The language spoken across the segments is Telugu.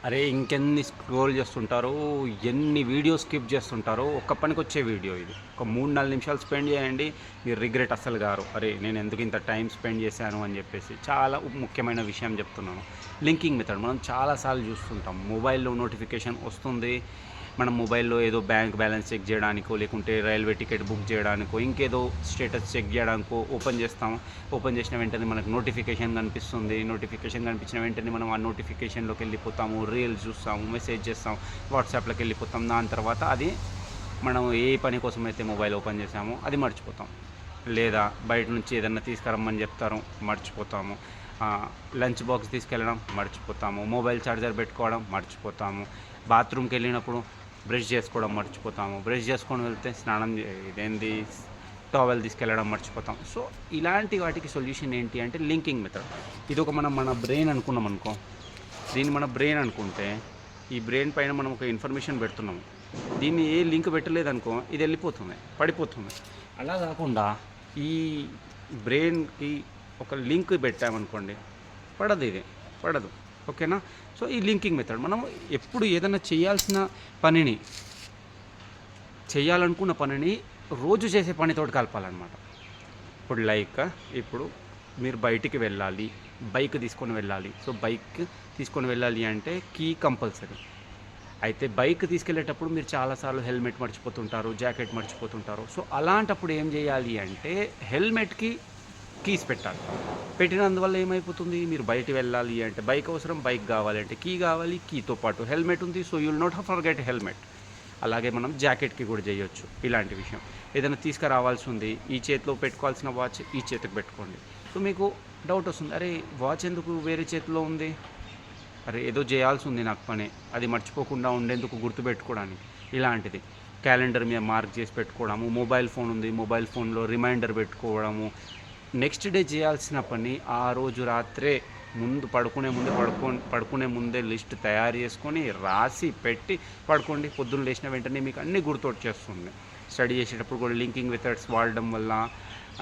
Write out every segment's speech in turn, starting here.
అరే ఇంకెన్ని స్క్రోల్ చేస్తుంటారో, ఎన్ని వీడియోస్ స్కిప్ చేస్తుంటారో. ఒక్క పనికొచ్చే వీడియో ఇది. ఒక 3, 4 నిమిషాలు స్పెండ్ చేయండి. మీరు రిగ్రెట్ అస్సలు గారు. అరే నేను ఎందుకు ఇంత టైం స్పెండ్ చేశాను అని చెప్పేసి. చాలా ముఖ్యమైన విషయం చెప్తున్నాను. లింకింగ్ మెథడ్ మనం చాలాసార్లు చూస్తుంటాం. మొబైల్లో నోటిఫికేషన్ వస్తుంది. మనం మొబైల్లో ఏదో బ్యాంక్ బ్యాలెన్స్ చెక్ చేయడానికో, లేకుంటే రైల్వే టికెట్ బుక్ చేయడానికో, ఇంకేదో స్టేటస్ చెక్ చేయడానికో ఓపెన్ చేస్తాం. ఓపెన్ చేసిన వెంటనే మనకు నోటిఫికేషన్ కనిపిస్తుంది. నోటిఫికేషన్ కనిపించిన వెంటనే మనం ఆ నోటిఫికేషన్లోకి వెళ్ళిపోతాము, రీల్స్ చూస్తాము, మెసేజ్ చేస్తాం, వాట్సాప్లోకి వెళ్ళిపోతాం. దాని తర్వాత అది మనం ఏ పని కోసం అయితే మొబైల్ ఓపెన్ చేసామో అది మర్చిపోతాం. లేదా బయట నుంచి ఏదన్నా తీసుకురమ్మని చెప్తారు, మర్చిపోతాము. లంచ్ బాక్స్ తీసుకెళ్ళడం మర్చిపోతాము. మొబైల్ ఛార్జర్ పెట్టుకోవడం మర్చిపోతాము. బాత్రూమ్కి వెళ్ళినప్పుడు బ్రష్ చేసుకోవడం మర్చిపోతాము. బ్రష్ చేసుకొని వెళ్తే ఇదేంది టవల్ తీసుకెళ్ళడం మర్చిపోతాం. సో ఇలాంటి వాటికి సొల్యూషన్ ఏంటి అంటే లింకింగ్ మెథడ్. ఇది ఒక మన బ్రెయిన్ అనుకున్నాం అనుకో. దీన్ని మన బ్రెయిన్ అనుకుంటే ఈ బ్రెయిన్ పైన మనం ఒక ఇన్ఫర్మేషన్ పెడుతున్నాము. దీన్ని ఏ లింక్ పెట్టలేదనుకో ఇది వెళ్ళిపోతుంది, పడిపోతుంది. అలా కాకుండా ఈ బ్రెయిన్కి ఒక లింక్ పెట్టామనుకోండి, పడదు. ఓకేనా? సో ఈ లింకింగ్ మెథడ్ మనం ఎప్పుడు ఏదైనా చేయాలనుకున్న పనిని రోజు చేసే పనితోటి కలపాలన్నమాట. ఇప్పుడు మీరు బయటికి వెళ్ళాలి, బైక్ తీసుకొని వెళ్ళాలి. సో బైక్ తీసుకొని వెళ్ళాలి అంటే కీ కంపల్సరీ. అయితే బైక్ తీసుకెళ్ళేటప్పుడు మీరు చాలాసార్లు హెల్మెట్ మర్చిపోతుంటారు, జాకెట్ మర్చిపోతుంటారు. సో అలాంటప్పుడు ఏం చేయాలి అంటే హెల్మెట్కి కీస్ పెట్టాలి. పెట్టినందువల్ల ఏమైపోతుంది, మీరు బయట వెళ్ళాలి అంటే బైక్ అవసరం, బైక్ కావాలి అంటే కీ కావాలి, కీతో పాటు హెల్మెట్ ఉంది. So you will not forget helmet. అలాగే మనం జాకెట్కి కూడా చేయొచ్చు ఇలాంటి విషయం. ఏదైనా తీసుకురావాల్సి ఉంది, ఈ చేతిలో పెట్టుకోవాల్సిన వాచ్ ఈ చేతికి పెట్టుకోండి. సో మీకు డౌట్ వస్తుంది, అరే వాచ్ ఎందుకు వేరే చేతిలో ఉంది, అరే ఏదో చేయాల్సి ఉంది నాకు పని, అది మర్చిపోకుండా ఉండేందుకు గుర్తుపెట్టుకోవడానికి. ఇలాంటిది క్యాలెండర్ మీద మార్క్ చేసి పెట్టుకోవడము. మొబైల్ ఫోన్ ఉంది, మొబైల్ ఫోన్లో రిమైండర్ పెట్టుకోవడము. నెక్స్ట్ డే చేయాల్సిన పని ఆ రోజు రాత్రే పడుకునే ముందే లిస్ట్ తయారు చేసుకొని రాసి పెట్టి పడుకోండి. పొద్దున్న లేచిన వెంటనే మీకు అన్నీ గుర్తొచ్చేస్తుంది. స్టడీ చేసేటప్పుడు కూడా లింకింగ్ మెథడ్స్ వాడడం వల్ల,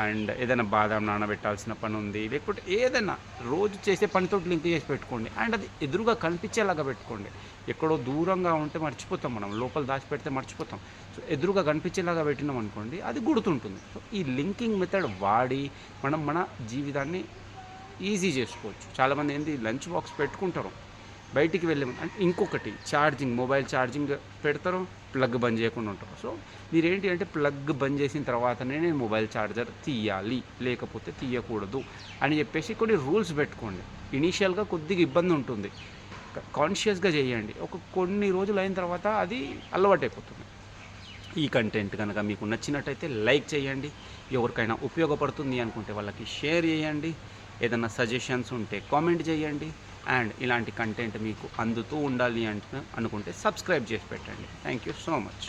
అండ్ ఏదైనా బాదం నానబెట్టాల్సిన పని ఉంది, లేకపోతే ఏదైనా రోజు చేసే పనితో లింక్ చేసి పెట్టుకోండి. అండ్ అది ఎదురుగా కనిపించేలాగా పెట్టుకోండి. ఎక్కడో దూరంగా ఉంటే మర్చిపోతాం, మనం లోపల దాచిపెడితే మర్చిపోతాం. సో ఎదురుగా కనిపించేలాగా పెట్టినాం అనుకోండి, అది గుర్తుంటుంది. సో ఈ లింకింగ్ మెథడ్ వాడి మనం మన జీవితాన్ని ఈజీ చేసుకోవచ్చు. చాలామంది లంచ్ బాక్స్ పెట్టుకుంటారు బయటికి వెళ్ళే. ఇంకొకటి మొబైల్ ఛార్జింగ్ పెడతారు, ప్లగ్ బంద్ చేయకుండా ఉంటారు. సో మీరేంటి అంటే ప్లగ్ బంద్ చేసిన తర్వాతనే నేను మొబైల్ ఛార్జర్ తీయాలి, లేకపోతే తీయకూడదు అని చెప్పేసి కొన్ని రూల్స్ పెట్టుకోండి. ఇనీషియల్గా కొద్దిగా ఇబ్బంది ఉంటుంది, కాన్షియస్గా చేయండి. కొన్ని రోజులు అయిన తర్వాత అది అలవాటైపోతుంది. ఈ కంటెంట్ కనుక మీకు నచ్చినట్టయితే లైక్ చేయండి. ఎవరికైనా ఉపయోగపడుతుంది అనుకుంటే వాళ్ళకి షేర్ చేయండి. ఏదైనా సజెషన్స్ ఉంటే కామెంట్ చేయండి. అండ్ ఇలాంటి కంటెంట్ మీకు అందుతూ ఉండాలి అనుకుంటే సబ్స్క్రైబ్ చేసి పెట్టండి. Thank you so much.